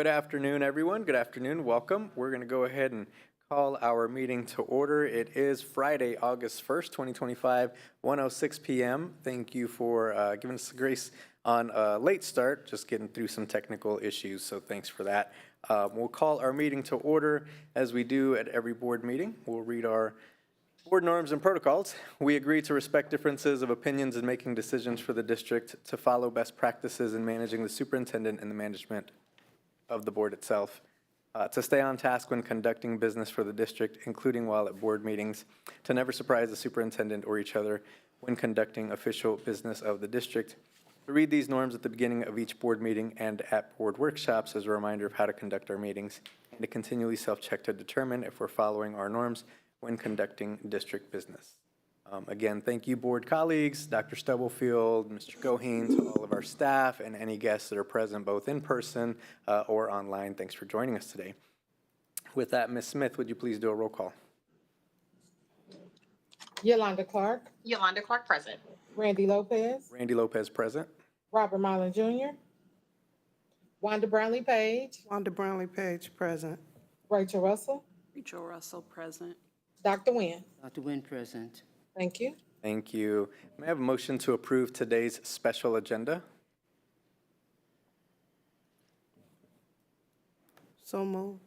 Good afternoon, everyone. Good afternoon. Welcome. We're going to go ahead and call our meeting to order. It is Friday, August 1st, 2025, 1:06 p.m. Thank you for giving us the grace on a late start, just getting through some technical issues, so thanks for that. We'll call our meeting to order as we do at every board meeting. We'll read our board norms and protocols. We agree to respect differences of opinions in making decisions for the district, to follow best practices in managing the superintendent and the management of the board itself, to stay on task when conducting business for the district, including while at board meetings, to never surprise the superintendent or each other when conducting official business of the district, to read these norms at the beginning of each board meeting and at board workshops as a reminder of how to conduct our meetings, and to continually self-check to determine if we're following our norms when conducting district business. Again, thank you, board colleagues, Dr. Stubblefield, Mr. Goheen, to all of our staff, and any guests that are present both in person or online. Thanks for joining us today. With that, Ms. Smith, would you please do a roll call? Yolanda Clark. Yolanda Clark, present. Randy Lopez. Randy Lopez, present. Robert Marlin Jr. Wanda Brownlee Page. Wanda Brownlee Page, present. Rachel Russell. Rachel Russell, present. Dr. Nguyen. Dr. Nguyen, present. Thank you. Thank you. May I have a motion to approve today's special agenda? So moved.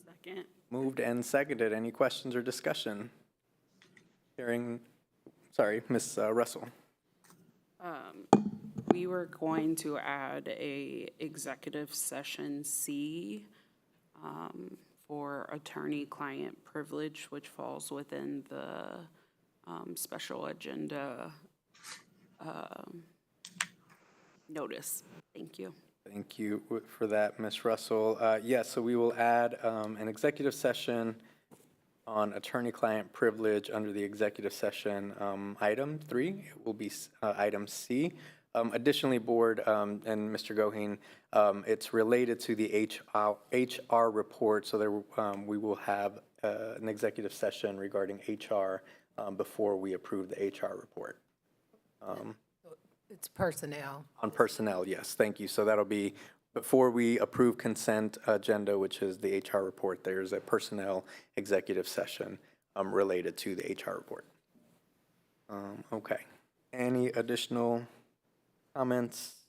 Second. Moved and seconded. Any questions or discussion? Ms. Russell. We were going to add a executive session C for attorney-client privilege, which falls within the special agenda notice. Thank you. Thank you for that, Ms. Russell. Yes, so we will add an executive session on attorney-client privilege under the executive session item 3. It will be item C. Additionally, board and Mr. Goheen, it's related to the HR report, so we will have an executive session regarding HR before we approve the HR report. It's personnel. On personnel, yes, thank you. So that'll be before we approve consent agenda, which is the HR report. There's a personnel executive session related to the HR report. Okay. Any additional comments?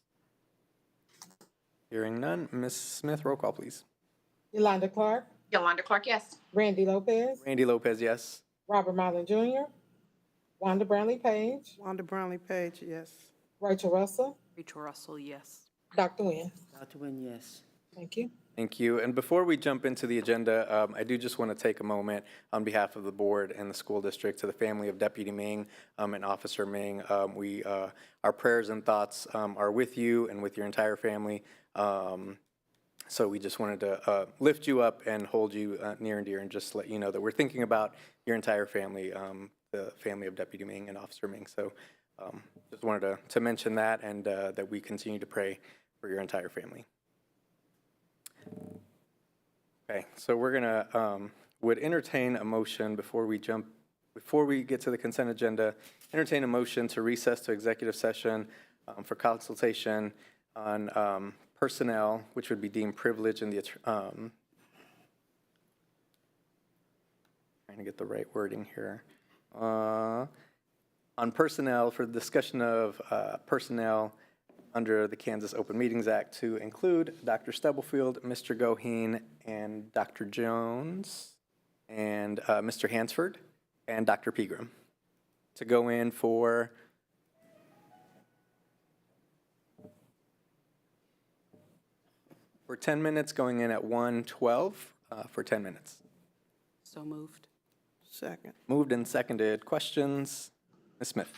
Hearing none. Ms. Smith, roll call, please. Yolanda Clark. Yolanda Clark, yes. Randy Lopez. Randy Lopez, yes. Robert Marlin Jr. Wanda Brownlee Page. Wanda Brownlee Page, yes. Rachel Russell. Rachel Russell, yes. Dr. Nguyen. Dr. Nguyen, yes. Thank you. Thank you. And before we jump into the agenda, I do just want to take a moment on behalf of the board and the school district to the family of Deputy Ming and Officer Ming. Our prayers and thoughts are with you and with your entire family. So we just wanted to lift you up and hold you near and dear and just let you know that we're thinking about your entire family, the family of Deputy Ming and Officer Ming. So just wanted to mention that and that we continue to pray for your entire family. Okay, so we're gonna would entertain a motion before we get to the consent agenda. Entertain a motion to recess to executive session for consultation on personnel, which would be deemed privileged in the trying to get the right wording here. On personnel, for the discussion of personnel under the Kansas Open Meetings Act, to include Dr. Stubblefield, Mr. Goheen, and Dr. Jones, and Mr. Hansford, and Dr. Pegram, to go in for for 10 minutes, going in at 1:12 for 10 minutes. So moved. Second. Moved and seconded. Questions? Ms. Smith.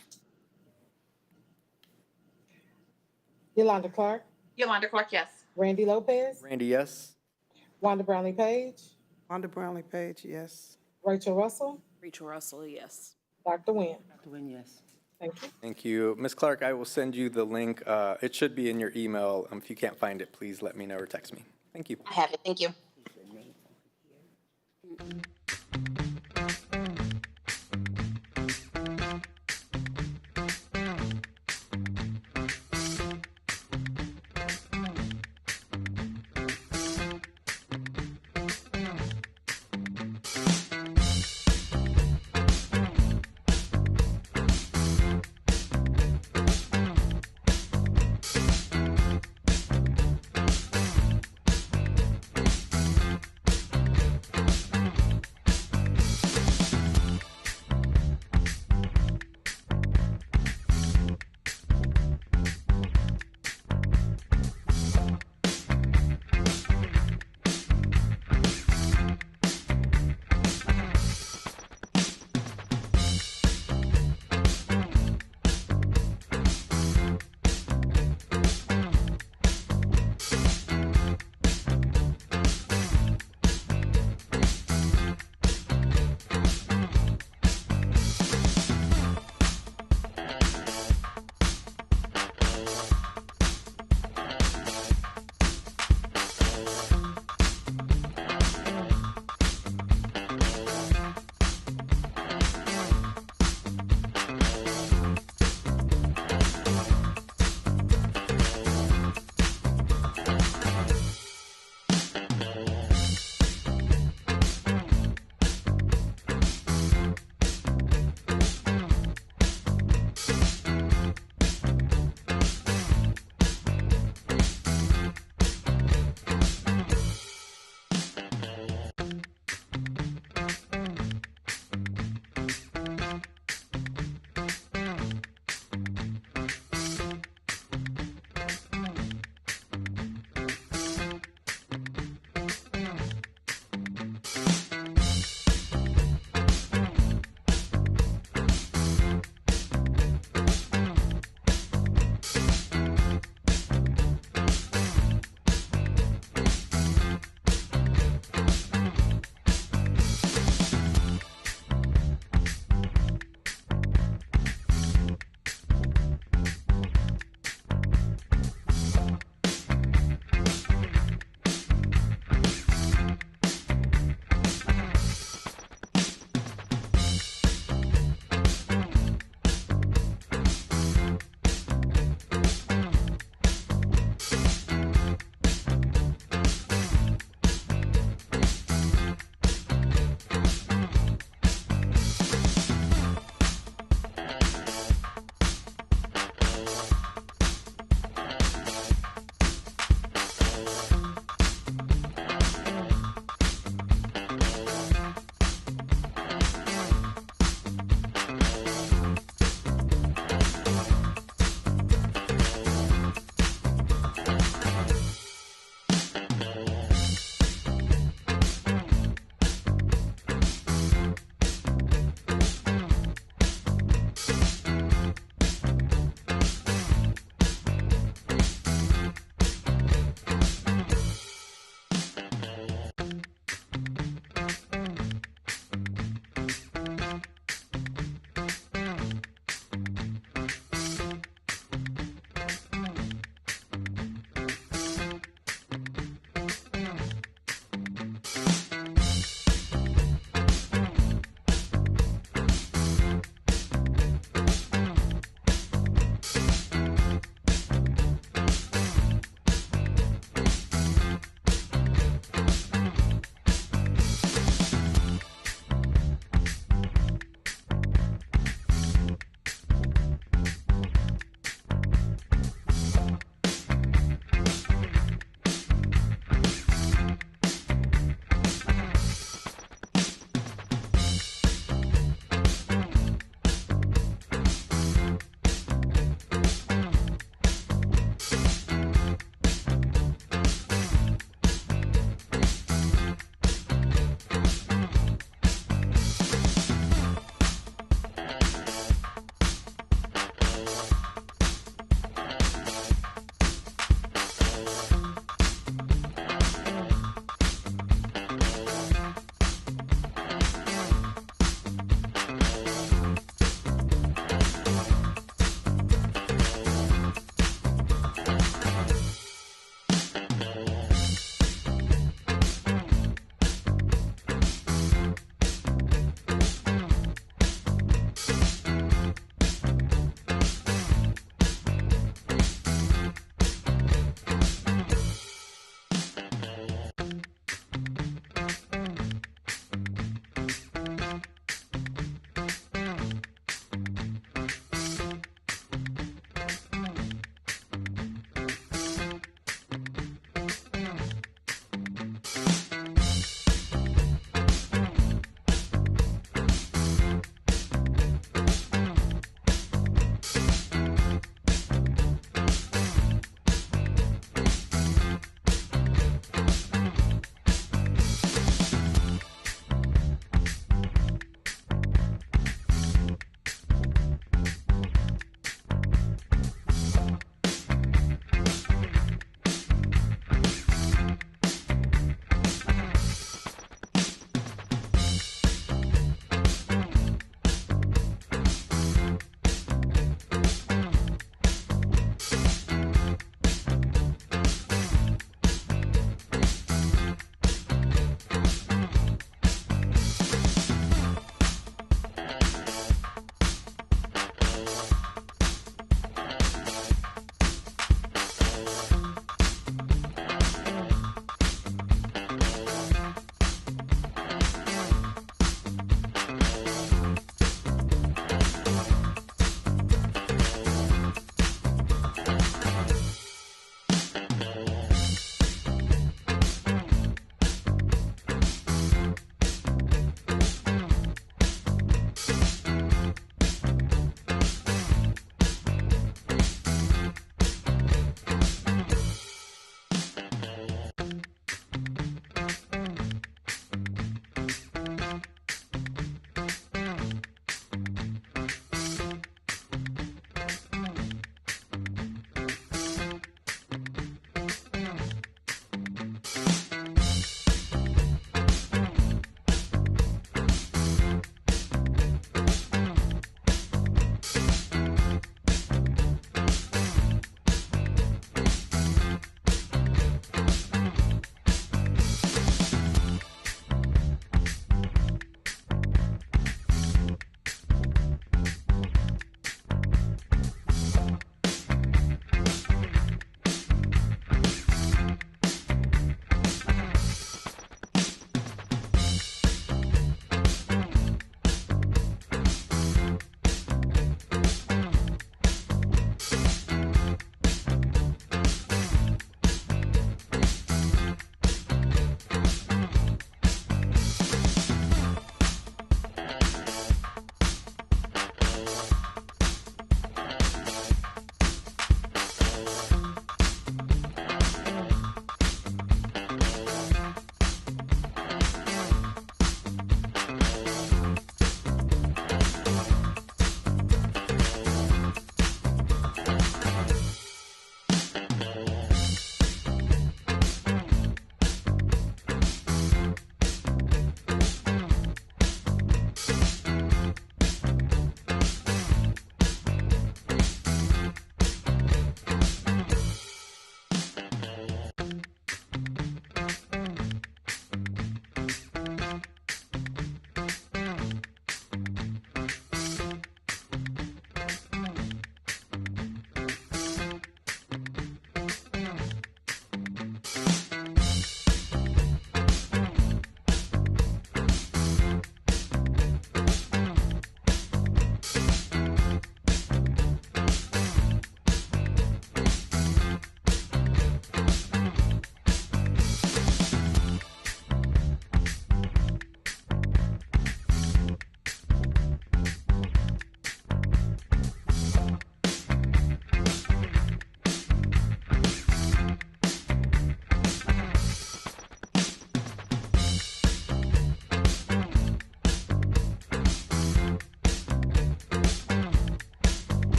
Yolanda Clark. Yolanda Clark, yes. Randy Lopez. Randy, yes. Wanda Brownlee Page. Wanda Brownlee Page, yes. Rachel Russell. Rachel Russell, yes. Dr. Nguyen. Dr. Nguyen, yes. Thank you. Thank you. Ms. Clark, I will send you the link. It should be in your email. If you can't find it, please let me know or text me. Thank you. I have it, thank you.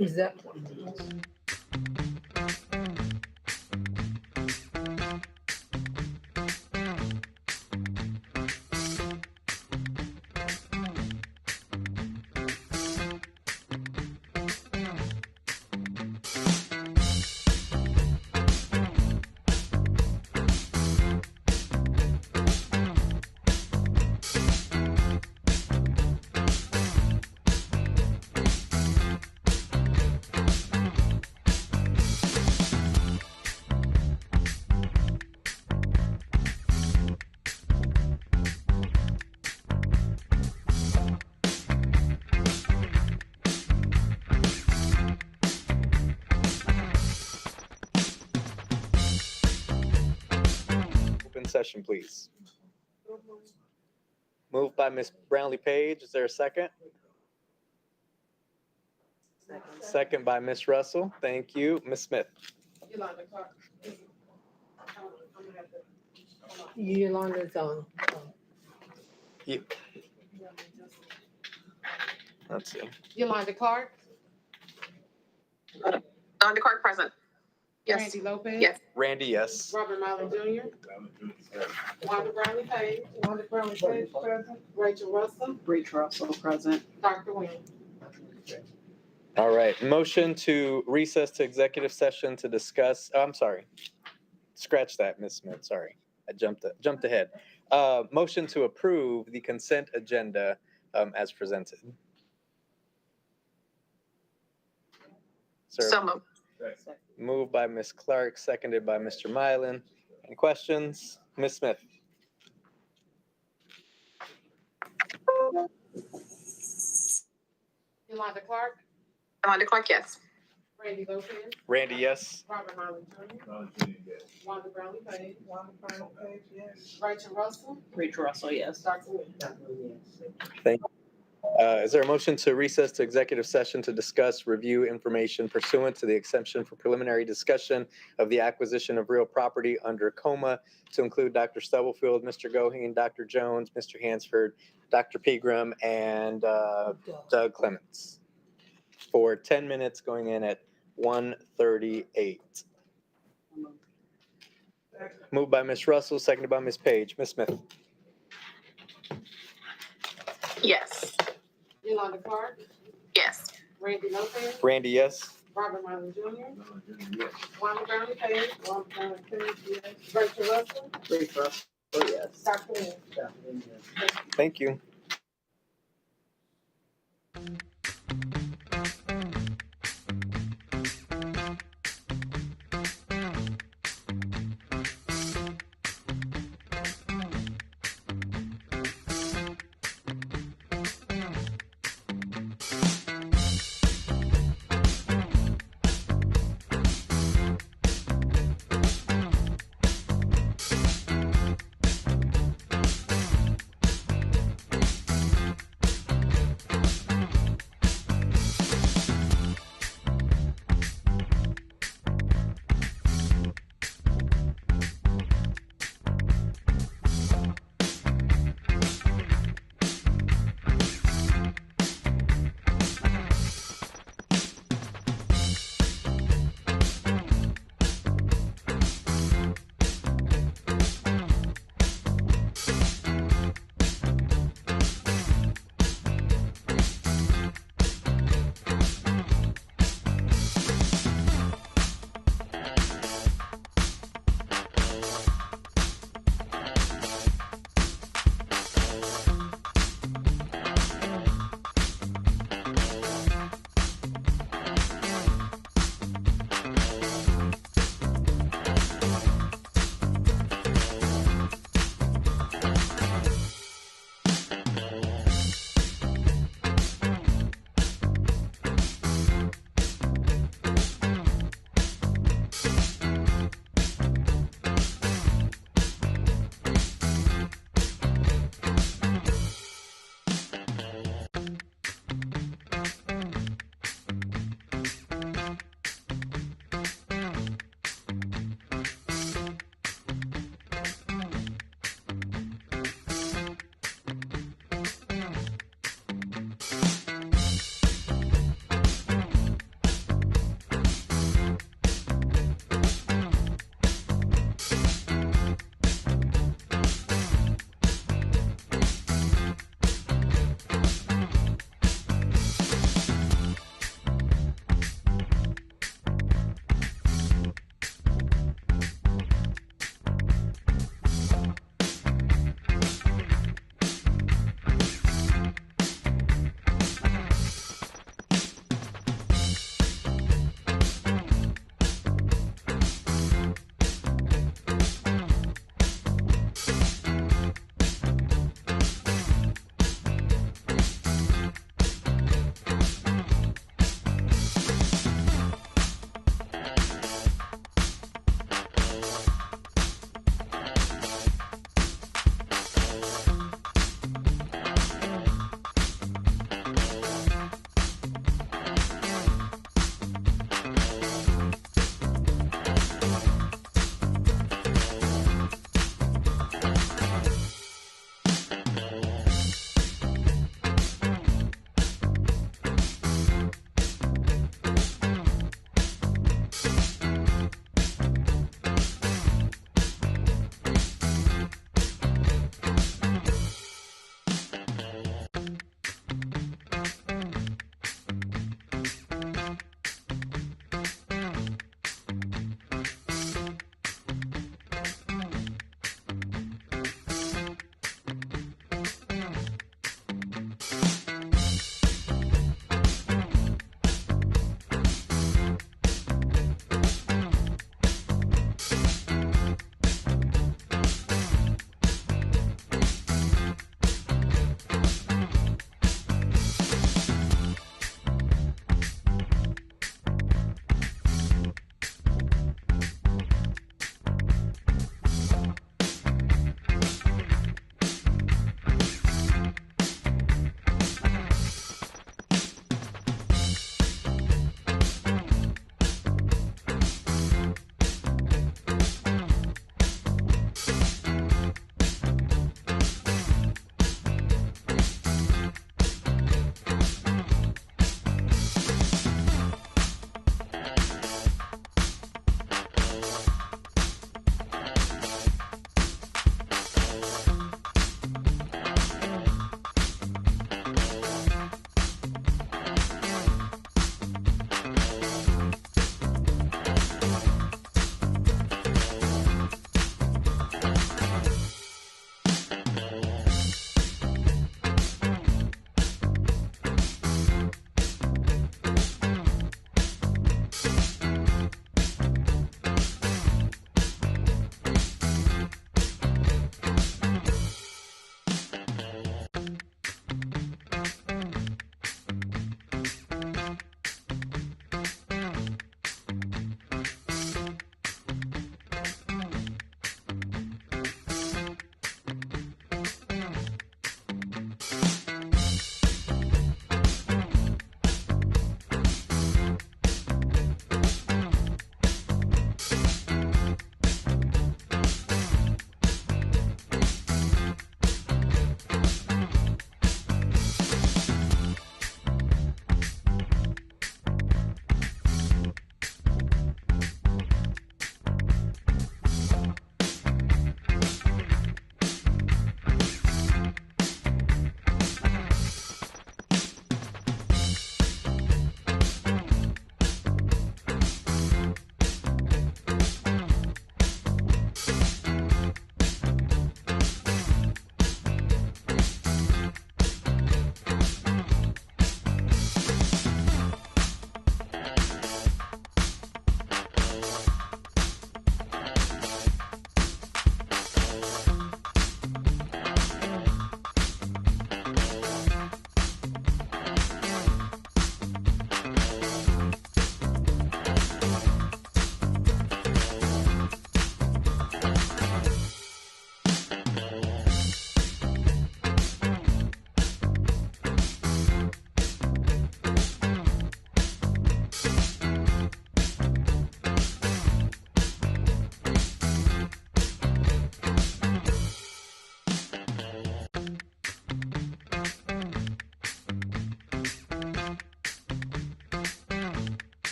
Is that? Open session, please. Moved by Ms. Brownlee Page. Is there a second? Second by Ms. Russell. Thank you. Ms. Smith. Yolanda's on. You. Let's see. Yolanda Clark. Yolanda Clark, present. Yes. Randy Lopez. Yes. Randy, yes. Robert Myler Jr. Wanda Brownlee Page. Wanda Brownlee Page, present. Rachel Russell. Rachel Russell, present. Dr. Wynn. All right. Motion to recess to executive session to discuss, I'm sorry. Scratch that, Ms. Smith. Sorry. I jumped ahead. Motion to approve the consent agenda as presented. Sir, So moved. moved by Ms. Clark, seconded by Mr. Mylan. Any questions? Ms. Smith? Yolanda Clark. Yolanda Clark, yes. Randy Lopez. Randy, yes. Robert Myler Jr. Wanda Brownlee Page. Wanda Brownlee Page, yes. Rachel Russell. Rachel Russell, yes. Dr. Wynn. Thank you. Is there a motion to recess to executive session to discuss review information pursuant to the exemption for preliminary discussion of the acquisition of real property under COMA to include Dr. Stubblefield, Mr. Goheen, Dr. Jones, Mr. Hansford, Dr. Pegram, and Doug Clements for 10 minutes going in at 1:38. Moved by Ms. Russell, seconded by Ms. Page. Ms. Smith? Yes. Yolanda Clark. Yes. Randy Lopez. Randy, yes. Robert Myler Jr. Wanda Brownlee Page. Wanda Brownlee Page, yes. Rachel Russell. Rachel Russell, yes. Dr. Wynn. Thank you.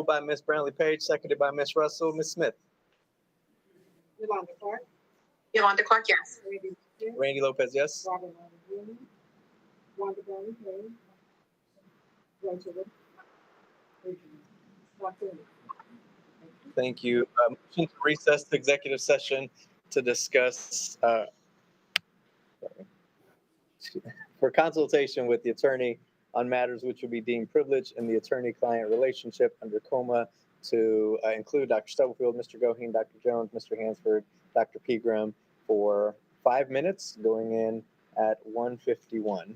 Moved by Ms. Brownlee Page, seconded by Ms. Russell. Ms. Smith. Yolanda Clark, Yolanda Clark, yes. Randy Smith, Randy Lopez, yes. Robert Morgan Jr., Wanda Brown Page, Rachel Wood, Dr. Thank you. Motion to recess to executive session to discuss, for consultation with the attorney on matters which would be deemed privileged in the attorney-client relationship under COMA to include Dr. Stubblefield, Mr. Goheen, Dr. Jones, Mr. Hansford, Dr. Pegram for 5 minutes, going in at 1:51.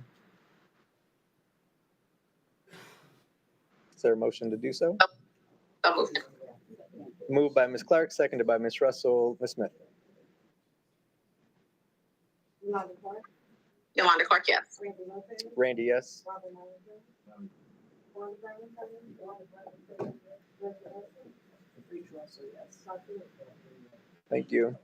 Is there a motion to do so? So moved. Moved by Ms. Clark, seconded by Ms. Russell. Ms. Smith. Yolanda Clark, Yolanda Clark, yes. Randy Lopez, Randy, yes. Robert Morgan Jr., Wanda Brown Page, Wanda Brown Page, Rachel Russell, Dr. Wood. Thank you.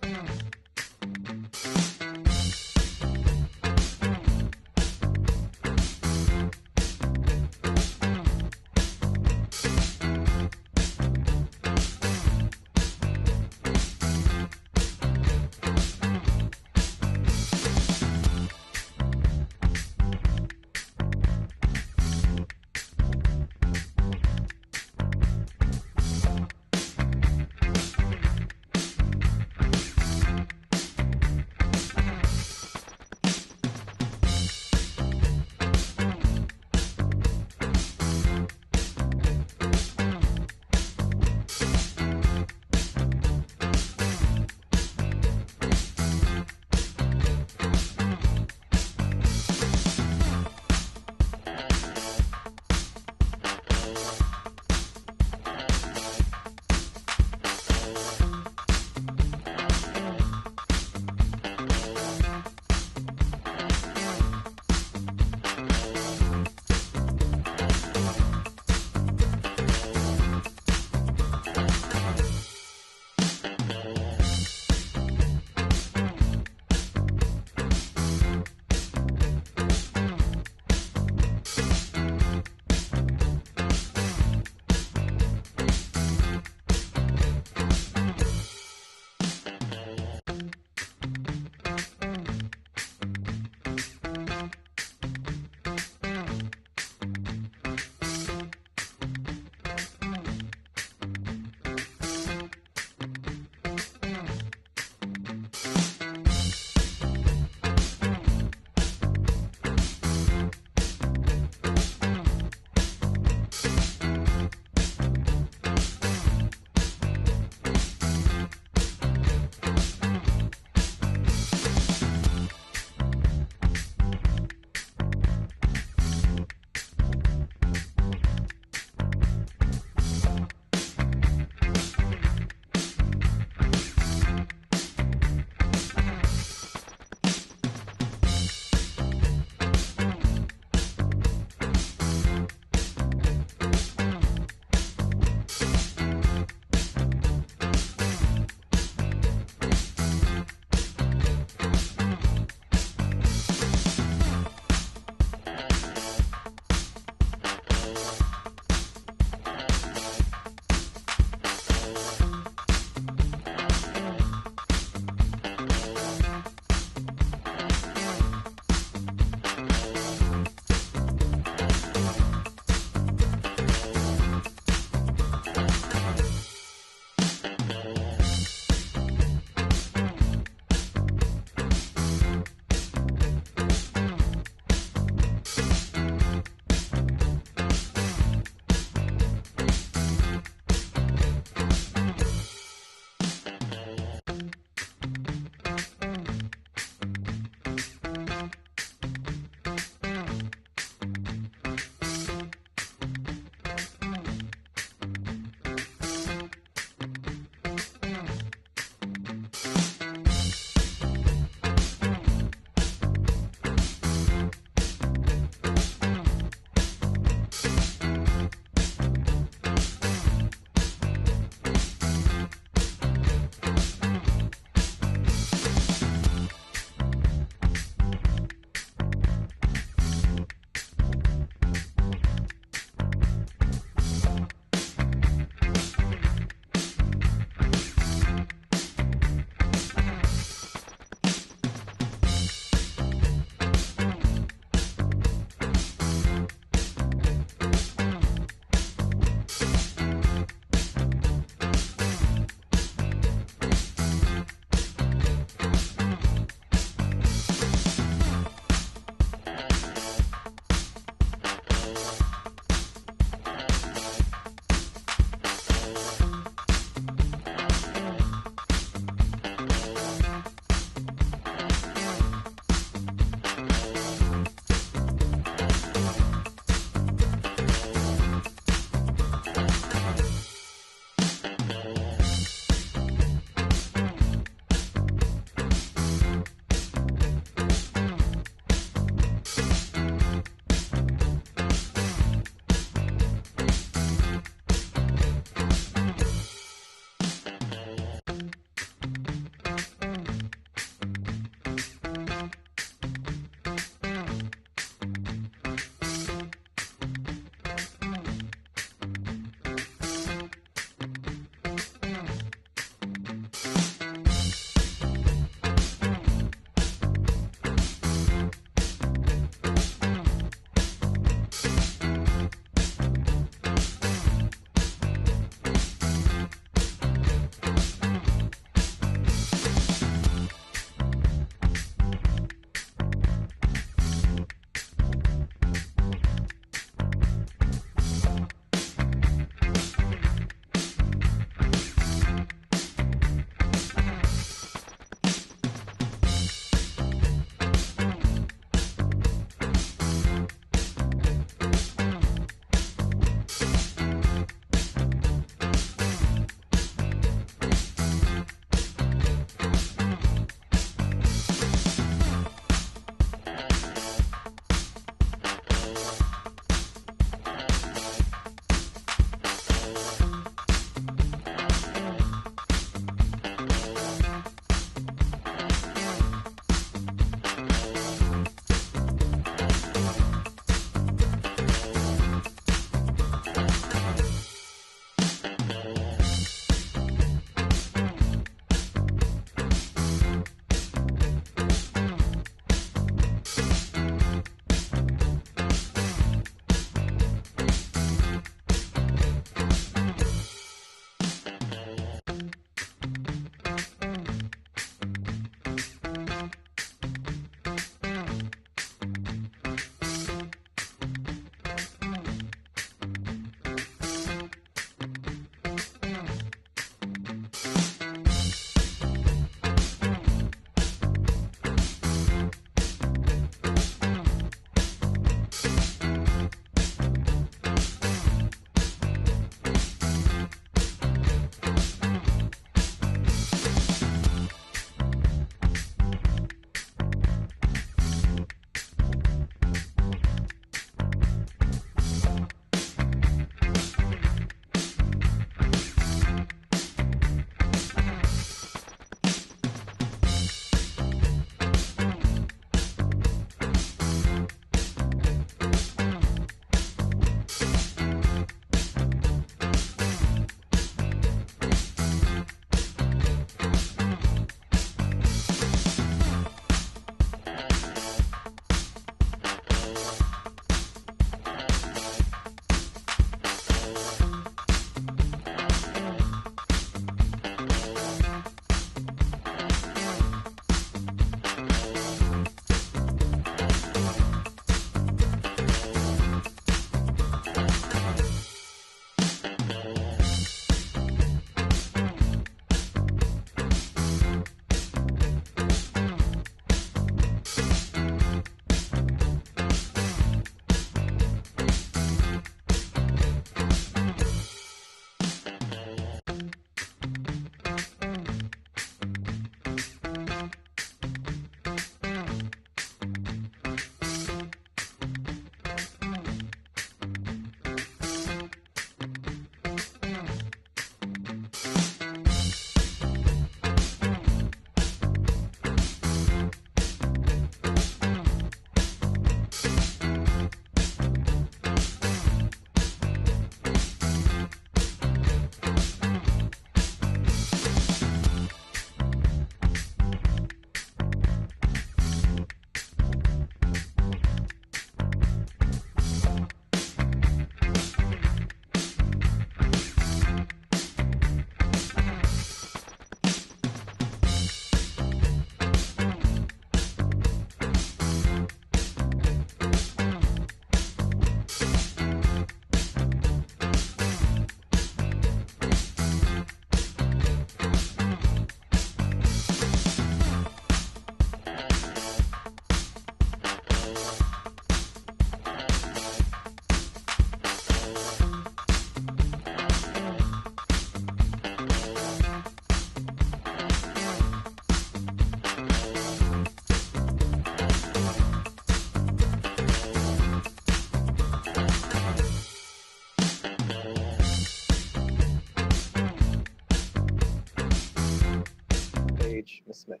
Ms. Smith.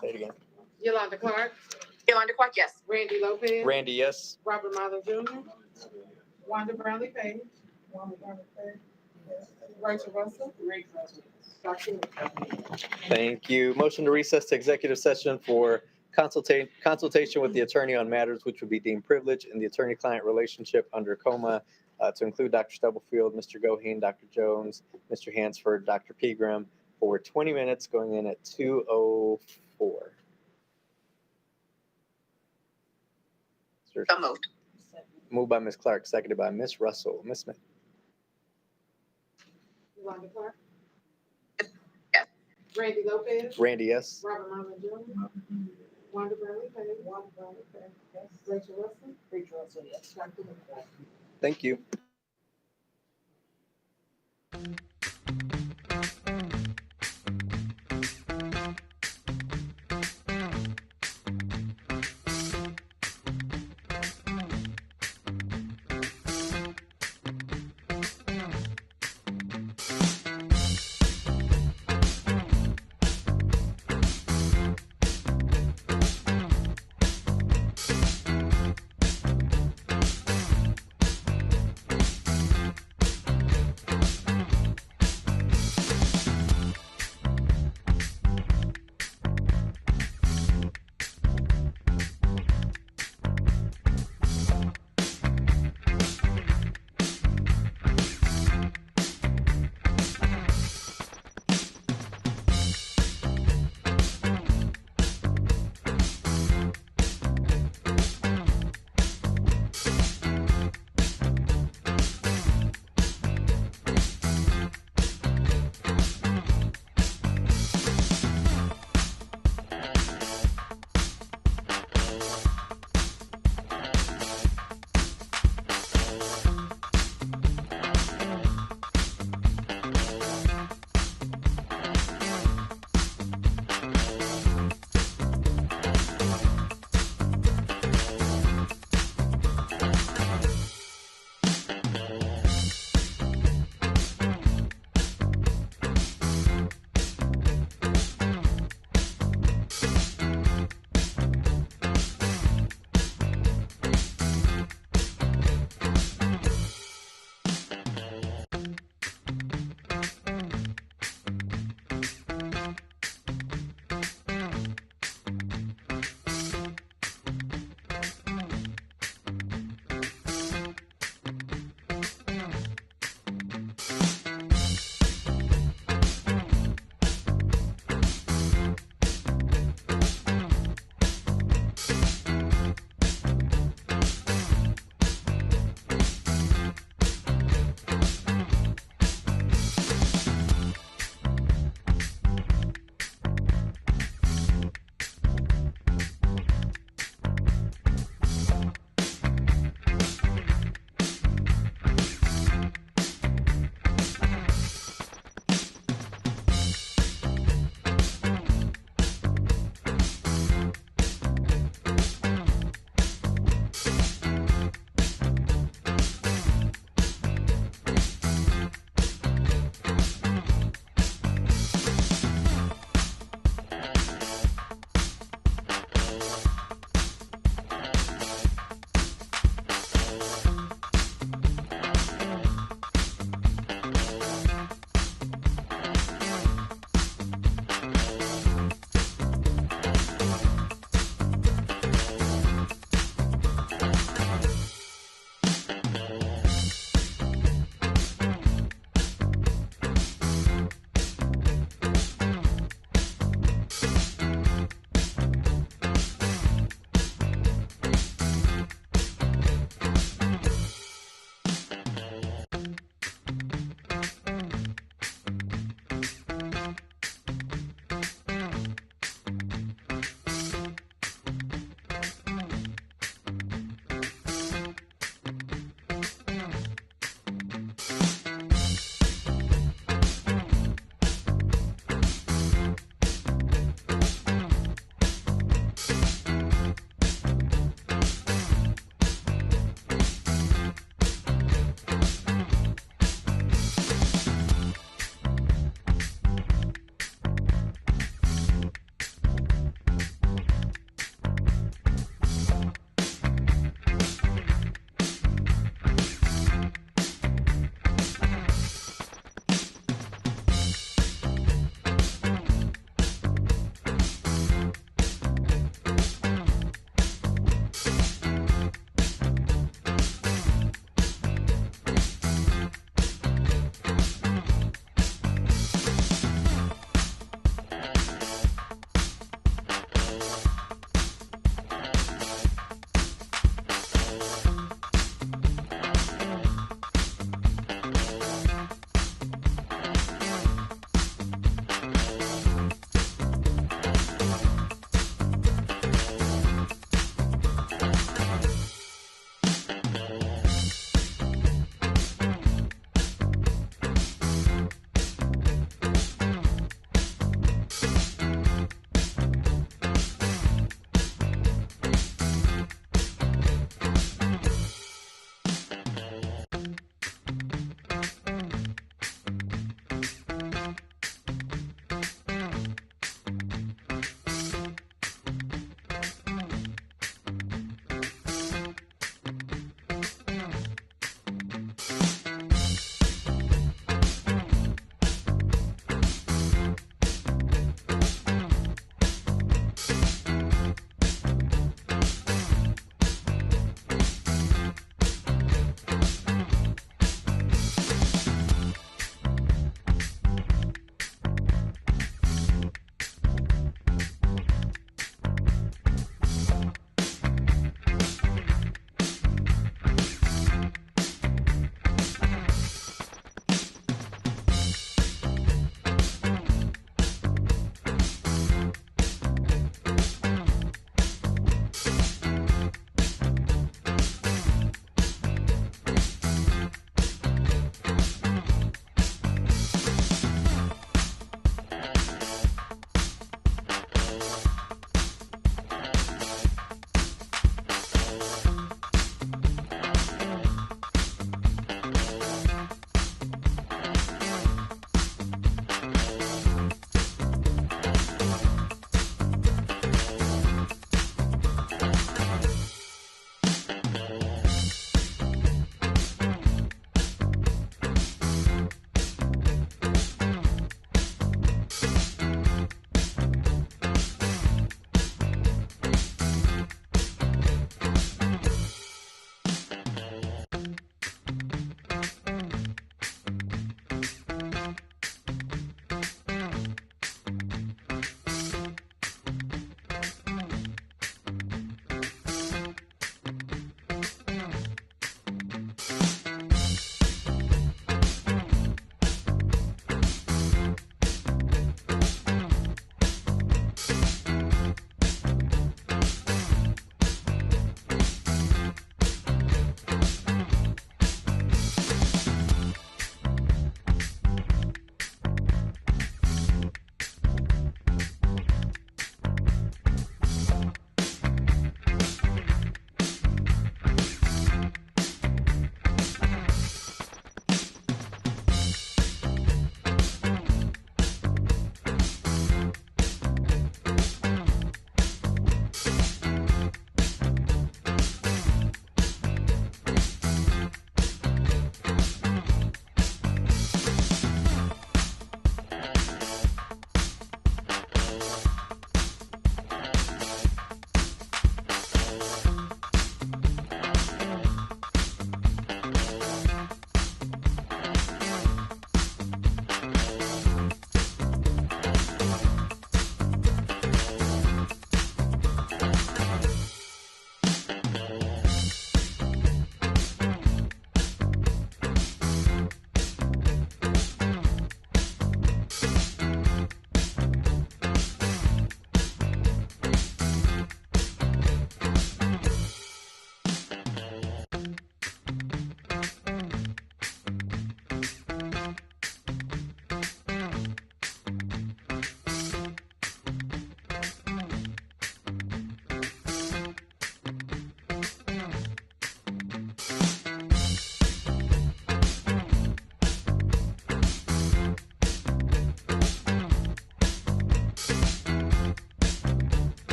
Say it again. Yolanda Clark, Yolanda Clark, yes. Randy Lopez, Randy, yes. Robert Marlon Jr., Wanda Brownlee Page. Wanda Brownlee Page, yes. Rachel Russell. Rachel Russell, yes. Dr. Whitaker. Thank you. Motion to recess to executive session for consultation with the attorney on matters which would be deemed privileged in the attorney-client relationship under COMA to include Dr. Stubblefield, Mr. Goheen, Dr. Jones, Mr. Hansford, Dr. Pegram for 20 minutes going in at 2:04. So moved. Moved by Ms. Clark, seconded by Ms. Russell. Ms. Smith. Yolanda Clark. Yes. Randy Lopez, Randy, yes. Robert Marlon Jr., Wanda Brownlee Page. Wanda Brownlee Page, yes. Rachel Russell. Rachel Russell, yes. Dr. Whitaker. Thank you.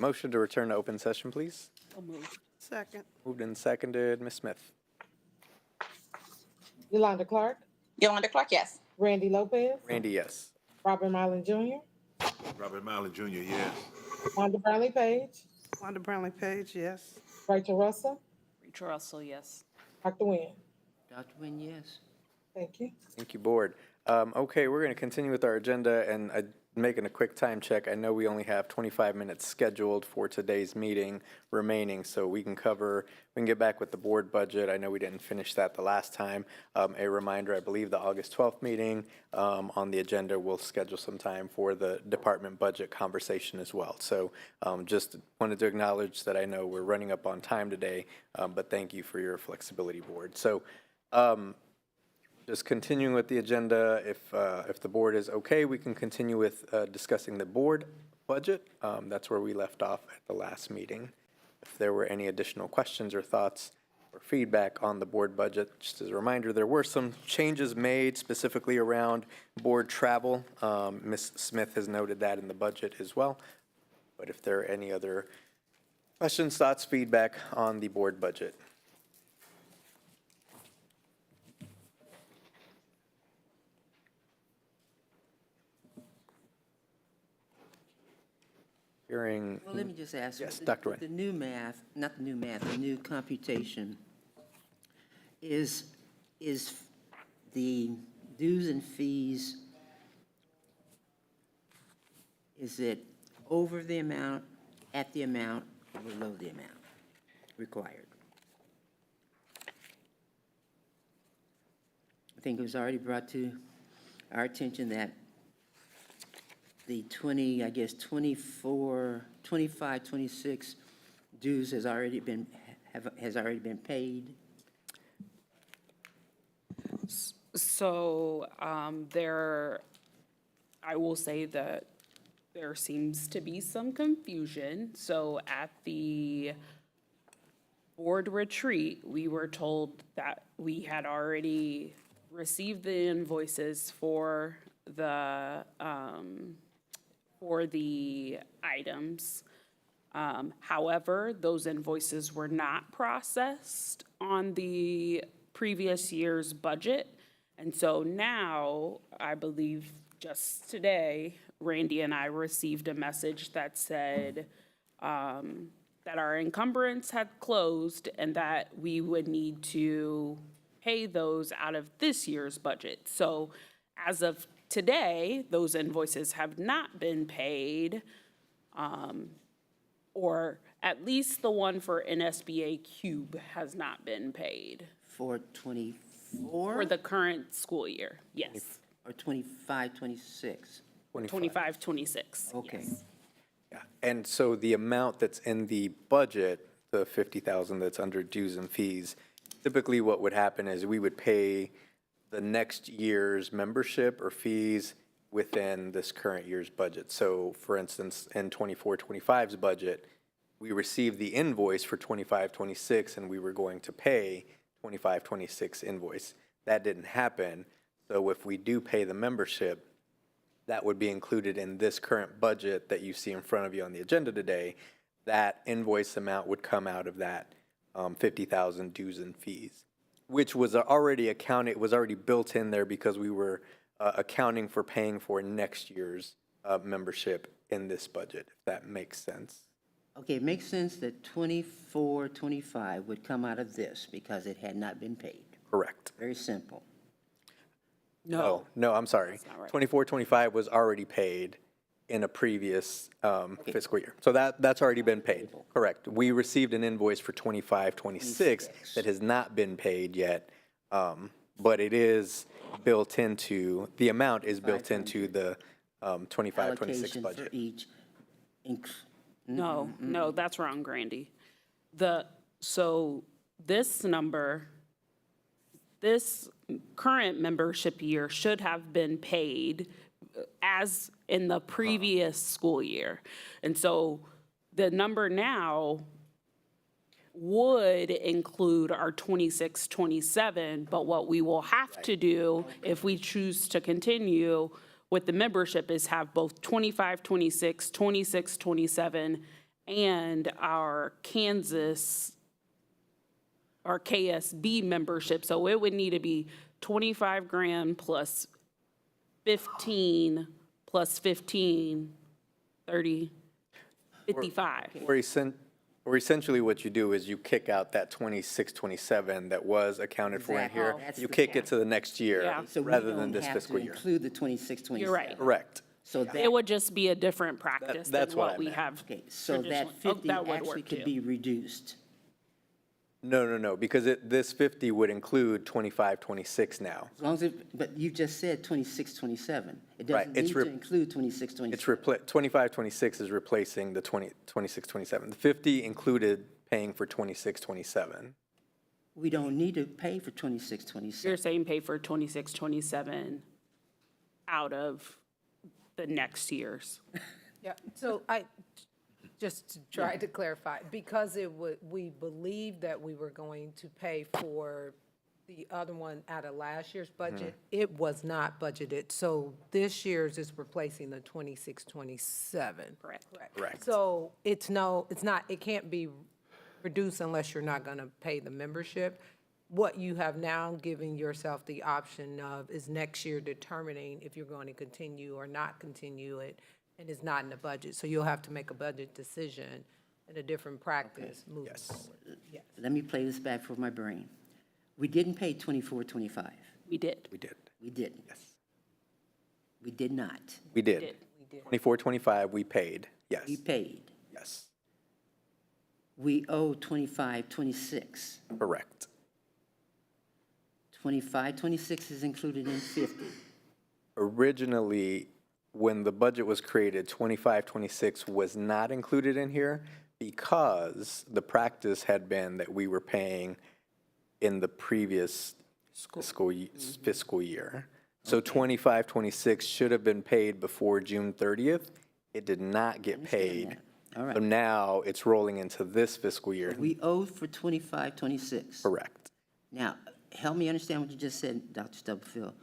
Motion to return to open session, please. So moved. Second. Moved and seconded. Ms. Smith? Yolanda Clark, Yolanda Clark, yes. Randy Lopez, Randy, yes. Robert Milam Jr., Robert Miley Jr., yes. Wanda Brownlee Page, Wanda Brownlee Page, yes. Rachel Russell, Rachel Russell, yes. Dr. Nguyen. Dr. Nguyen, yes. Thank you. Thank you, Board. Okay, we're going to continue with our agenda, and making a quick time check. I know we only have 25 minutes scheduled for today's meeting remaining, so we can get back with the board budget. I know we didn't finish that the last time. A reminder, I believe the August 12th meeting on the agenda, we'll schedule some time for the department budget conversation as well. So just wanted to acknowledge that I know we're running up on time today, but thank you for your flexibility, Board. So just continuing with the agenda, if the board is okay, we can continue with discussing the board budget. That's where we left off at the last meeting. If there were any additional questions or thoughts or feedback on the board budget, just as a reminder, there were some changes made specifically around board travel. Ms. Smith has noted that in the budget as well. But if there are any other questions, thoughts, feedback on the board budget. Hearing, Well, let me just ask. Yes, the- Dr. Nguyen. The new math, not the new math, the new computation, is the dues and fees, is it over the amount, at the amount, or below the amount required? I think it was already brought to our attention that the 25, 26 dues has already been paid. So I will say that there seems to be some confusion. So at the board retreat, we were told that we had already received the invoices for the items. However, those invoices were not processed on the previous year's budget. And so now, I believe just today, Randy and I received a message that said that our encumbrance had closed and that we would need to pay those out of this year's budget. So as of today, those invoices have not been paid, or at least the one for NSBA Cube has not been paid For 24? for the current school year. Yes, Or 25, 26? 25, 26. Okay. yes. Yeah, and so the amount that's in the budget, the 50,000 that's under dues and fees, typically what would happen is we would pay the next year's membership or fees within this current year's budget. So for instance, in 24-25's budget, we received the invoice for 25-26 and we were going to pay 25-26 invoice. That didn't happen. So if we do pay the membership, that would be included in this current budget that you see in front of you on the agenda today. That invoice amount would come out of that 50,000 dues and fees, which was already accounted, was already built in there because we were accounting for paying for next year's membership in this budget, if that makes sense. Okay, it makes sense that 24, 25 would come out of this because it had not been paid. Correct. Very simple. Oh, no, I'm sorry. not right. 24-25 was already paid in a previous fiscal year. So that's already been paid. Correct. We received an invoice for 25-26 that has not been paid yet, but it is built into, the amount is built into the 25-26 Allocation for budget. each. No, no, that's wrong, Grandy. So this number, this current membership year should have been paid as in the previous school year. And so the number now would include our 26, 27, but what we will have to do if we choose to continue with the membership is have both 25, 26, 26, 27, and our our KSB membership. So it would need to be 25 grand plus 15 plus 15, 30, 55. Or essentially what you do is you kick out that 26, 27 that was accounted for in Exactly. here. That's You the kick cap. it to the next year Yeah. So we rather than don't this have to fiscal year. include the 26, 27. You're right. Correct. So that, It would just be a different practice than that's what I what we meant. have. okay, so that traditionally. 50 That would actually work could too. be reduced. No, because this 50 would include 25, 26 now. As long as it, but you just said 26, 27. It Right, doesn't it's need to include 26, 27. It's 25, 26 is replacing the 26, 27. The 50 included paying for 26, 27. We don't need to pay for 26, You're 27. saying pay for 26, 27 out of the next year's. Yeah, so just to try to clarify, because we believed that we were going to pay for the other one out of last year's budget, it was not budgeted. So this year's is replacing the 26, 27. Correct. Correct. So it's not, it can't be reduced unless you're not going to pay the membership. What you have now given yourself the option of is next year determining if you're going to continue or not continue it, and it's not in the budget. So you'll have to make a budget decision and a different practice moving forward. Yes. Let me play this back for my brain. We didn't pay 24, 25. We did. We did. We didn't. Yes. We did not. We did. did. 24, 25, we paid. Yes. We paid. Yes. We owe 25, 26. Correct. 25, 26 is included in 50. Originally, when the budget was created, 25, 26 was not included in here because the practice had been that we were paying in the previous fiscal year. So 25, 26 should have been paid before June 30th. It did not get paid. that. All right. So now it's rolling into this fiscal year. We owed for 25, 26. Correct. Now, help me understand what you just said, Dr. Stubblefield.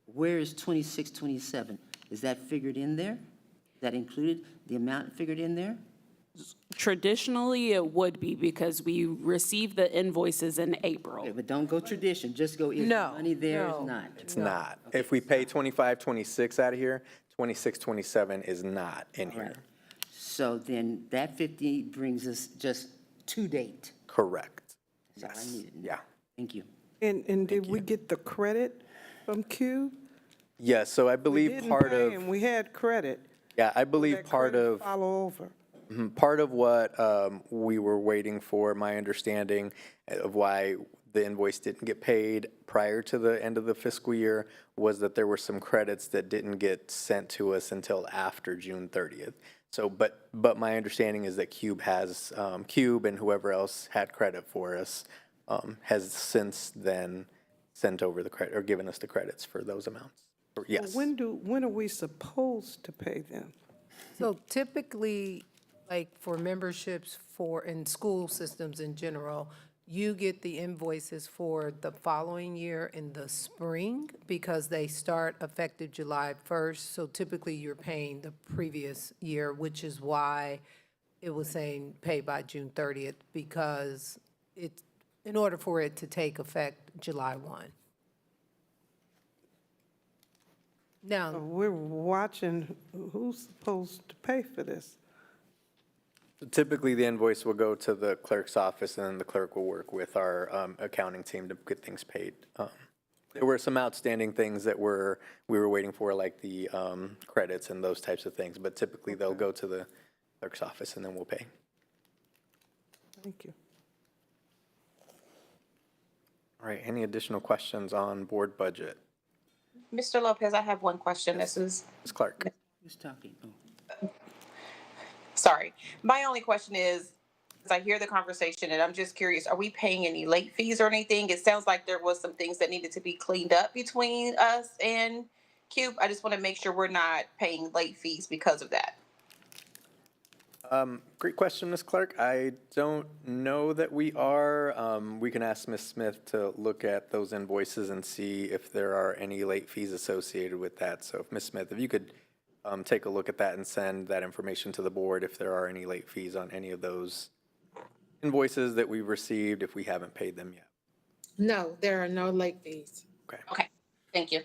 Where is 26, 27? Is that figured in there? Is that included, the amount figured in there? Traditionally, it would be because we received the invoices in April. Okay, but don't go tradition, just go, is the No, money there, no. is not? It's not. If we pay 25, 26 out of here, 26, 27 is not in All here. right. So then that 50 brings us just to date. Correct. That's all I needed. Yeah. Thank you. And did we get the credit from Cube? Yes, so I We believe didn't part pay of, and we had credit. yeah, I believe That part credit of, follow over. part of what we were waiting for, my understanding of why the invoice didn't get paid prior to the end of the fiscal year was that there were some credits that didn't get sent to us until after June 30th. So, but my understanding is that Cube and whoever else had credit for us has since then sent over the credit, or given us the credits for those amounts. Yes. When are we supposed to pay them? So typically, like for memberships in school systems in general, you get the invoices for the following year in the spring because they start effective July 1st. So typically you're paying the previous year, which is why it was saying pay by June 30th, because it's, in order for it to take effect July 1. Now, We're watching who's supposed to pay for this. Typically, the invoice will go to the clerk's office, and then the clerk will work with our accounting team to get things paid. There were some outstanding things that we were waiting for, like the credits and those types of things, but typically they'll go to the clerk's office, and then we'll pay. Thank you. All right, any additional questions on board budget? Mr. Lopez, I have one question. This is, Ms. Clark? Who's talking? Oh. sorry. My only question is I hear the conversation and I'm just curious, are we paying any late fees or anything? It sounds like there was some things that needed to be cleaned up between us and Cube. I just want to make sure we're not paying late fees because of that. Great question, Ms. Clark. I don't know that we are. We can ask Ms. Smith to look at those invoices and see if there are any late fees associated with that. So if Ms. Smith, if you could take a look at that and send that information to the board if there are any late fees on any of those invoices that we've received, if we haven't paid them yet. No, there are no late fees. Okay, thank you.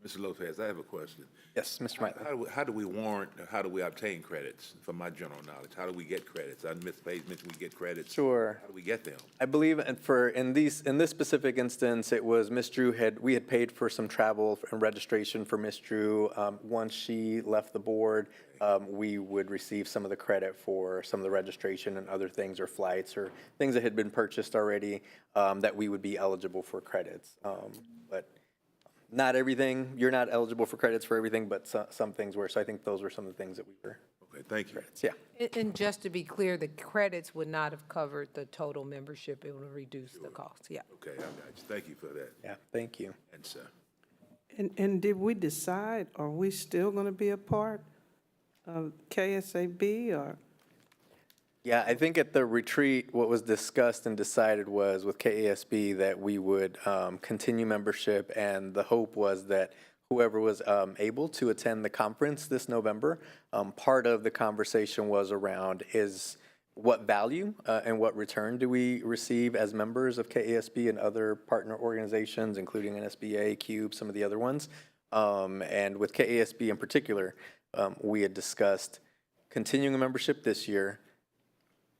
Mr. Lopez, I have a question. Yes, Mr. Mitley. How do we warrant, or how do we obtain credits, from my general knowledge? How do we get credits? Ms. Page mentioned we get credits. Sure. How do we get them? I believe in this specific instance, it was Ms. Drew we had paid for some travel and registration for Ms. Drew. Once she left the board, we would receive some of the credit for some of the registration and other things, or flights, or things that had been purchased already, that we would be eligible for credits. But not everything, you're not eligible for credits for everything, but some things were. So I think those were some of the things that we were. Okay, thank you. Yeah. And just to be clear, the credits would not have covered the total membership. It would reduce the cost, yeah. Okay, I got you. Thank you for that. Yeah, thank you. And, sir. And did we decide, are we still going to be a part of KSAB or? Yeah, I think at the retreat, what was discussed and decided was with KASB that we would continue membership, and the hope was that whoever was able to attend the conference this November, part of the conversation was around is what value and what return do we receive as members of KASB and other partner organizations, including NSBA, CUBE, some of the other ones. And with KASB in particular, we had discussed continuing a membership this year,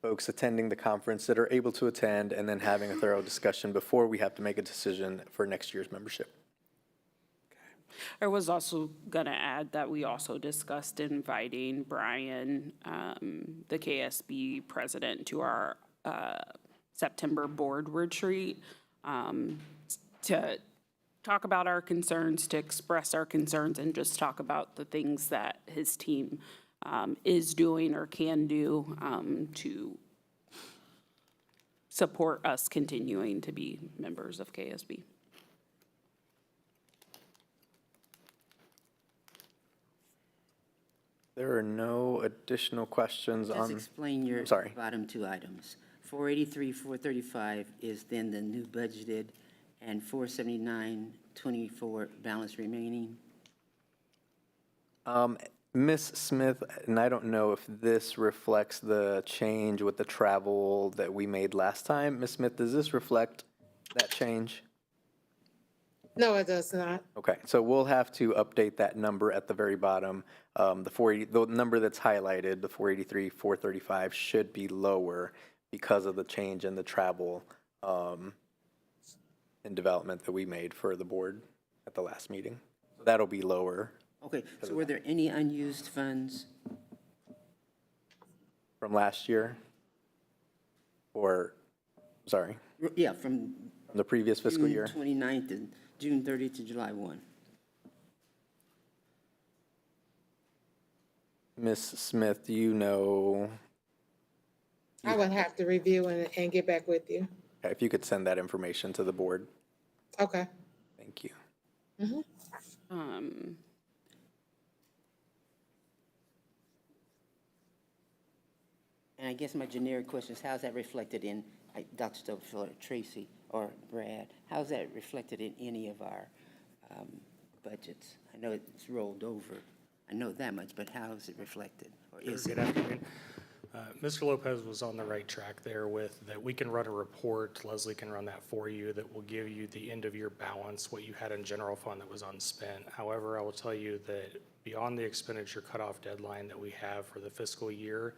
folks attending the conference that are able to attend, and then having a thorough discussion before we have to make a decision for next year's membership. I was also going to add that we also discussed inviting Brian, the KSB president, to our September board retreat to talk about our concerns, to express our concerns, and just talk about the things that his team is doing or can do to support us continuing to be members of KSB. There are no additional questions Just on, explain your sorry. bottom two items. 483, 435 is then the new budgeted, and 479.24 balance remaining. Ms. Smith, and I don't know if this reflects the change with the travel that we made last time. Ms. Smith, does this reflect that change? No, it does not. Okay, so we'll have to update that number at the very bottom. The number that's highlighted, the 483, 435, should be lower because of the change in the travel and development that we made for the board at the last meeting. That'll be lower Okay, so were there any unused funds? from last year? Or, sorry, Yeah, from from the previous fiscal June year? 29th to June 30th to July 1. Ms. Smith, do you know, I would have to review and get back with you. if you could send that information to the board? Okay. Thank you. And I guess my generic question is, how's that reflected in, like, Dr. Stubblefield or Tracy or Brad? How's that reflected in any of our budgets? I know it's rolled over. I know that much, but how is it reflected? Or is Good it? afternoon. Mr. Lopez was on the right track there with that we can run a report, Leslie can run that for you, that will give you the end-of-year balance, what you had in general fund that was unspent. However, I will tell you that beyond the expenditure cutoff deadline that we have for the fiscal year,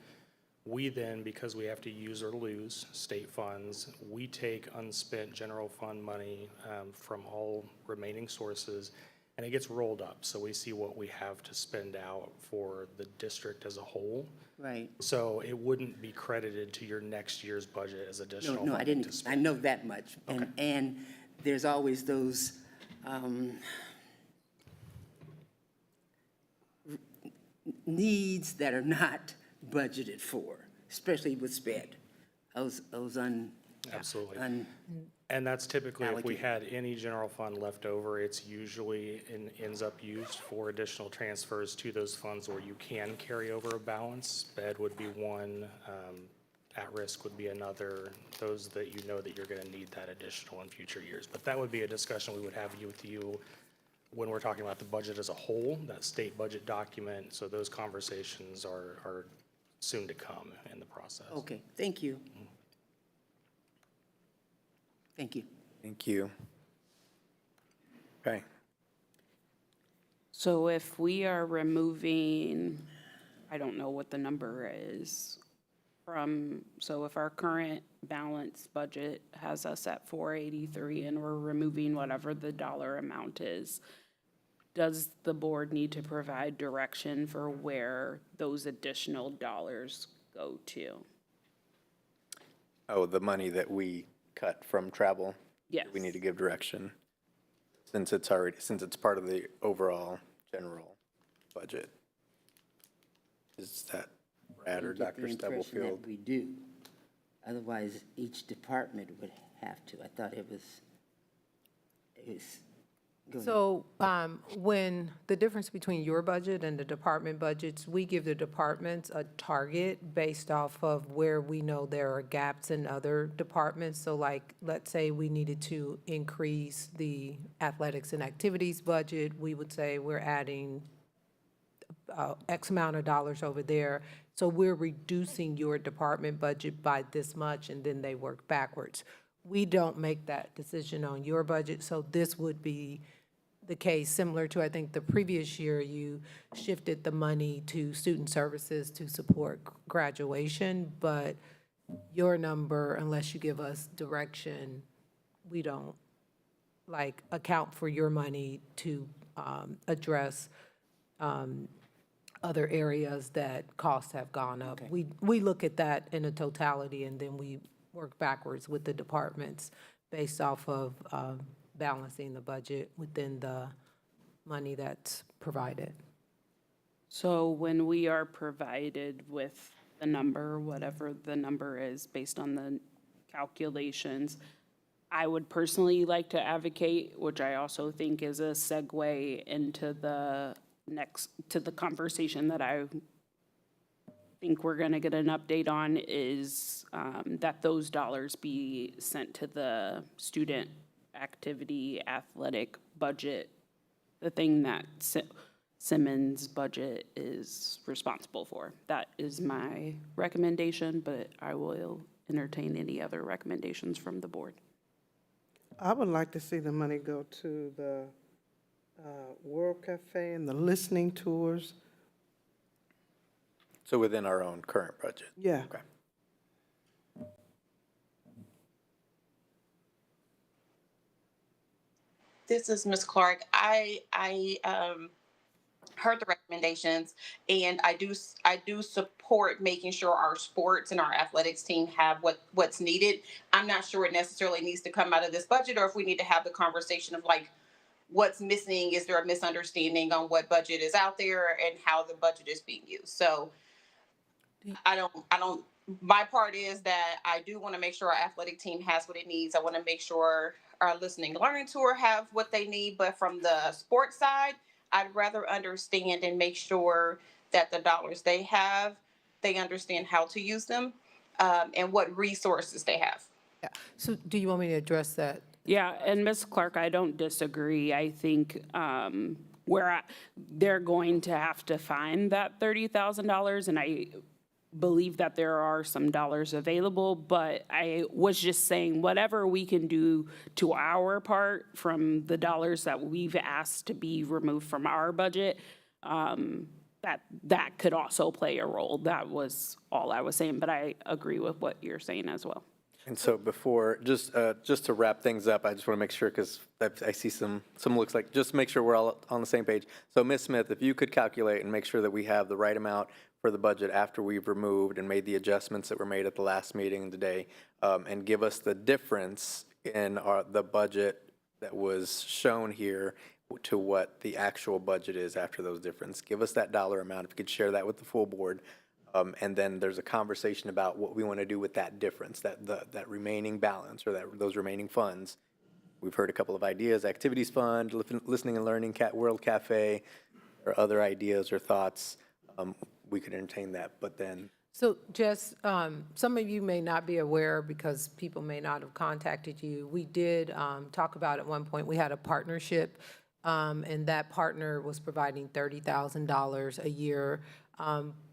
we then, because we have to use or lose state funds, we take unspent general fund money from all remaining sources, and it gets rolled up. So we see what we have to spend out for the district as a whole. Right. So it wouldn't be credited to your next year's budget as additional No, I funding to didn't, I spend. know that much. And there's always those, needs that are not budgeted for, especially with SPED. Those Absolutely. And that's typically, if we had any general fund left over, it's usually ends up used for additional transfers to those funds where you can carry over a balance. Sped would be one, at-risk would be another, those that you know that you're going to need that additional in future years. But that would be a discussion we would have with you when we're talking about the budget as a whole, that state budget document, so those conversations are soon to come in the process. Okay, thank you. Thank you. Thank you. Okay. So if we are removing, I don't know what the number is so if our current balance budget has us at 483 and we're removing whatever the dollar amount is, does the board need to provide direction for where those additional dollars go to? Oh, the money that we cut from travel? Yes. We need to give direction, since it's part of the overall general budget. Is that Brad or I get Dr. the impression Stubblefield? that we do. Otherwise, each department would have to. I thought it was, go ahead. So when the difference between your budget and the department budgets, we give the departments a target based off of where we know there are gaps in other departments. So like, let's say we needed to increase the athletics and activities budget, we would say we're adding X amount of dollars over there. So we're reducing your department budget by this much, and then they work backwards. We don't make that decision on your budget, so this would be the case similar to, I think, the previous year, you shifted the money to student services to support graduation, but your number, unless you give us direction, we don't, like, account for your money to address other areas that costs have gone up. Okay. We look at that in a totality, and then we work backwards with the departments based off of balancing the budget within the money that's provided. So when we are provided with the number, whatever the number is, based on the calculations, I would personally like to advocate, which I also think is a segue into the conversation that I think we're gonna get an update on, is that those dollars be sent to the student activity athletic budget, the thing that Simmons' budget is responsible for. That is my recommendation, but I will entertain any other recommendations from the board. I would like to see the money go to the World Cafe and the listening tours. So within our own current budget? Yeah. Okay. This is Ms. Clark. I heard the recommendations, and I do support making sure our sports and our athletics team have what's needed. I'm not sure it necessarily needs to come out of this budget, or if we need to have the conversation of like, what's missing? Is there a misunderstanding on what budget is out there and how the budget is being used? So I don't, my part is that I do want to make sure our athletic team has what it needs. I want to make sure our listening learning tour have what they need. But from the sports side, I'd rather understand and make sure that the dollars they have, they understand how to use them, and what resources they have. Yeah. So do you want me to address that? Yeah, and Ms. Clark, I don't disagree. I think they're going to have to find that $30,000, and I believe that there are some dollars available, but I was just saying whatever we can do to our part from the dollars that we've asked to be removed from our budget, that could also play a role. That was all I was saying, but I agree with what you're saying as well. And so before, just to wrap things up, I just want to make sure, because I see some looks like, just make sure we're all on the same page. So Ms. Smith, if you could calculate and make sure that we have the right amount for the budget after we've removed and made the adjustments that were made at the last meeting today, and give us the difference in the budget that was shown here to what the actual budget is after those differences. Give us that dollar amount, if you could share that with the full board. And then there's a conversation about what we want to do with that difference, that remaining balance, or those remaining funds. We've heard a couple of ideas: activities fund, listening and learning, World Cafe, or other ideas or thoughts. We could entertain that, but then. So Jess, some of you may not be aware because people may not have contacted you. We did talk about at one point, we had a partnership And that partner was providing $30,000 a year.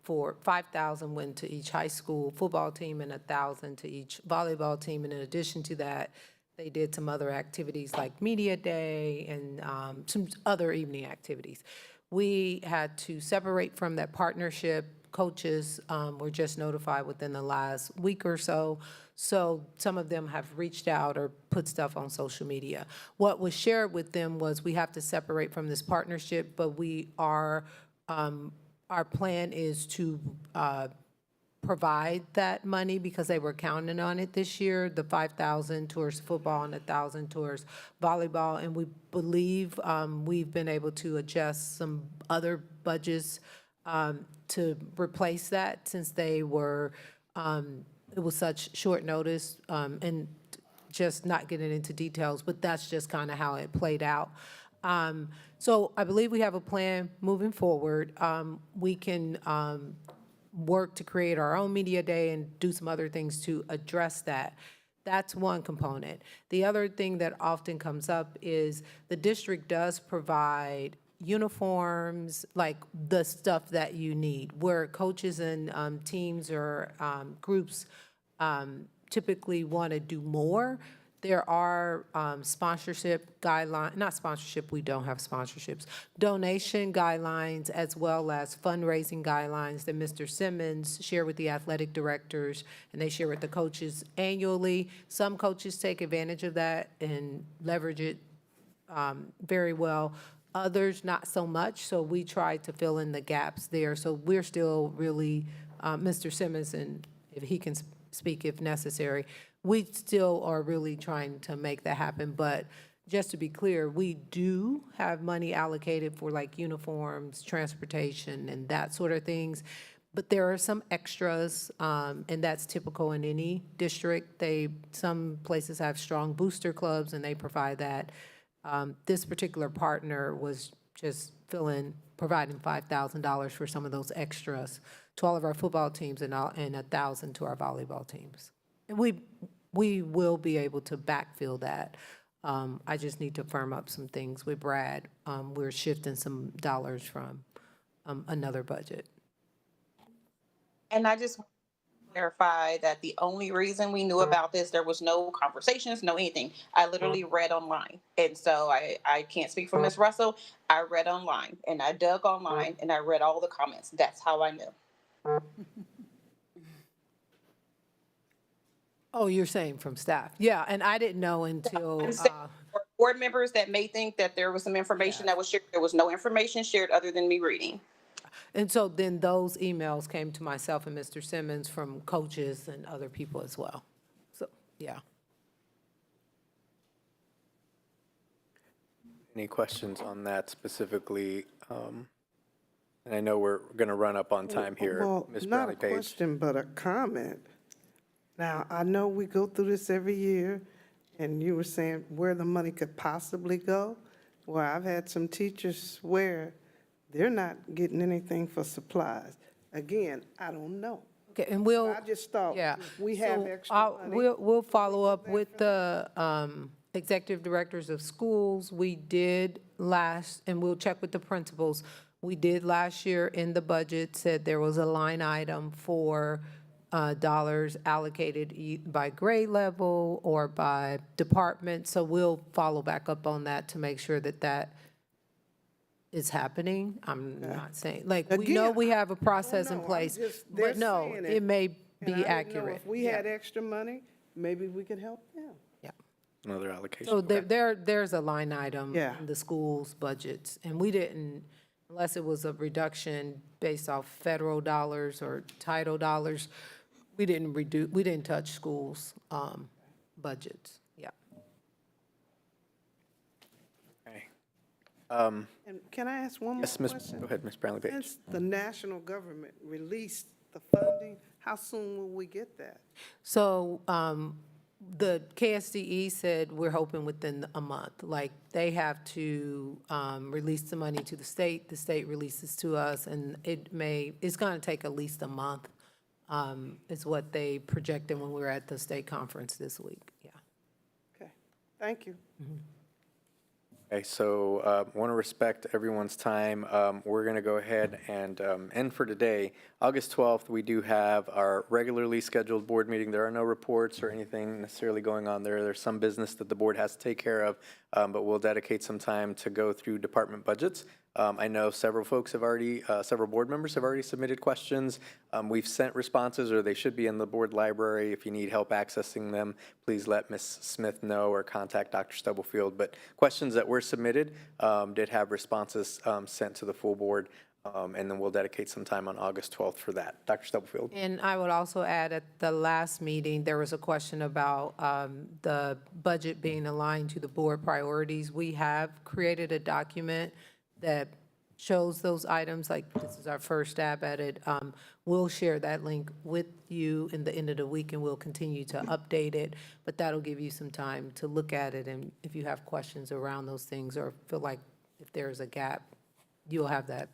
For $5,000 went to each high school football team and $1,000 to each volleyball team. And in addition to that, they did some other activities like Media Day and some other evening activities. We had to separate from that partnership. Coaches were just notified within the last week or so. So some of them have reached out or put stuff on social media. What was shared with them was we have to separate from this partnership, but we are, our plan is to provide that money because they were counting on it this year, the 5,000 towards football and 1,000 towards volleyball. And we believe we've been able to adjust some other budgets to replace that since they were, it was such short notice and just not getting into details, but that's just kind of how it played out. So I believe we have a plan moving forward. We can work to create our own media day and do some other things to address that. That's one component. The other thing that often comes up is the district does provide uniforms, like the stuff that you need, where coaches and teams or groups typically want to do more. There are sponsorship guidelines, not sponsorship, we don't have sponsorships, donation guidelines as well as fundraising guidelines that Mr. Simmons share with the athletic directors and they share with the coaches annually. Some coaches take advantage of that and leverage it very well. Others, not so much, so we try to fill in the gaps there. So we're still really, Mr. Simmons, and if he can speak if necessary, we still are really trying to make that happen. But just to be clear, we do have money allocated for like uniforms, transportation, and that sort of things. But there are some extras, and that's typical in any district. Some places have strong booster clubs, and they provide that. This particular partner was just providing $5,000 for some of those extras to all of our football teams and 1,000 to our volleyball teams. And we will be able to backfill that. I just need to firm up some things with Brad. We're shifting some dollars from another budget. And I just want to clarify that the only reason we knew about this, there was no conversations, no anything. I literally read online. And so I can't speak for Ms. Russell. I read online and I dug online and I read all the comments. That's how I knew. Oh, you're saying from staff? Yeah, and I didn't know until, I'm saying for board members that may think that there was some information that was shared, there was no information shared other than me reading. and so then those emails came to myself and Mr. Simmons from coaches and other people as well. So, yeah. Any questions on that specifically? And I know we're going to run up on time here. Well, Ms. not a Brownlee Page. question, but a comment. Now, I know we go through this every year, and you were saying where the money could possibly go. Well, I've had some teachers swear they're not getting anything for supplies. Again, I don't know. Okay, and we'll. I just thought, Yeah. if we have So, extra money. We'll follow up with the executive directors of schools. We did and we'll check with the principals. We did last year in the budget, said there was a line item for dollars allocated by grade level or by department. So we'll follow back up on that to make sure that that is happening. I'm not saying, like, we know Again, we have a process know. in I'm place, just- they're but no, saying it may And I be didn't know accurate. if we Yeah. had extra money, maybe we could help them. Yeah. Another allocation. So Okay. there's a line item Yeah. in the school's budgets, and we didn't, unless it was a reduction based off federal dollars or title dollars, we didn't touch schools' budgets, yeah. Okay. And can I ask one more Yes, Ms. question? Go ahead, Ms. Brownlee Page. Since the national government released the funding, how soon will we get that? So the KSDE said we're hoping within a month. Like, they have to release the money to the state releases to us, and it's going to take at least a month, is what they projected when we were at the state conference this week, yeah. Okay, thank you. Okay, so want to respect everyone's time. We're going to go ahead and end for today. August 12th, we do have our regularly scheduled board meeting. There are no reports or anything necessarily going on there. There's some business that the board has to take care of, but we'll dedicate some time to go through department budgets. I know several folks have already, several board members have already submitted questions. We've sent responses, or they should be in the board library. If you need help accessing them, please let Ms. Smith know or contact Dr. Stubblefield. But questions that were submitted did have responses sent to the full board, and then we'll dedicate some time on August 12th for that. Dr. Stubblefield. And I would also add, at the last meeting, there was a question about the budget being aligned to the board priorities. We have created a document that shows those items, like this is our first stab at it. We'll share that link with you in the end of the week, and we'll continue to update it. But that'll give you some time to look at it, and if you have questions around those things or feel like if there's a gap, you'll have that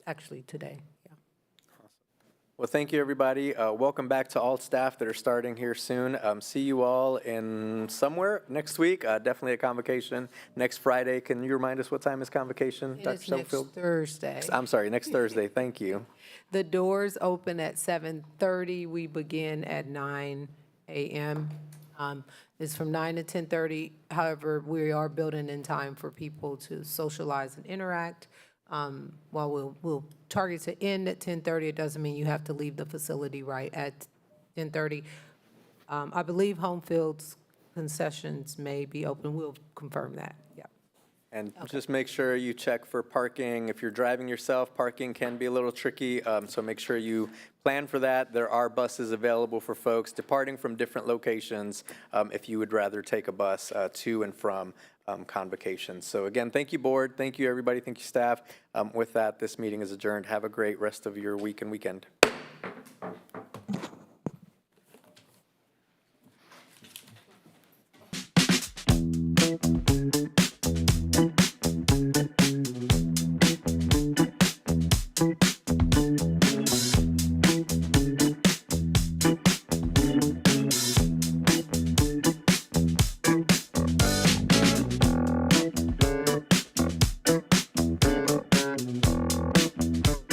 actually today. Yeah. Well, thank you, everybody. Welcome back to all staff that are starting here soon. See you all in somewhere next week, definitely at Convocation. Next Friday, can you remind us what time is Convocation, Dr. It's next Stubblefield? Thursday. I'm sorry, next Thursday, thank you. The doors open at 7:30. We begin at 9 a.m. It's from 9 to 10:30. However, we are building in time for people to socialize and interact. While we'll target to end at 10:30, it doesn't mean you have to leave the facility right at 10:30. I believe home fields concessions may be open. We'll confirm that, yeah. And just make sure you check for parking. If you're driving yourself, parking can be a little tricky, so make sure you plan for that. There are buses available for folks departing from different locations if you would rather take a bus to and from Convocation. So again, thank you, board. Thank you, everybody. Thank you, staff. With that, this meeting is adjourned. Have a great rest of your week and weekend.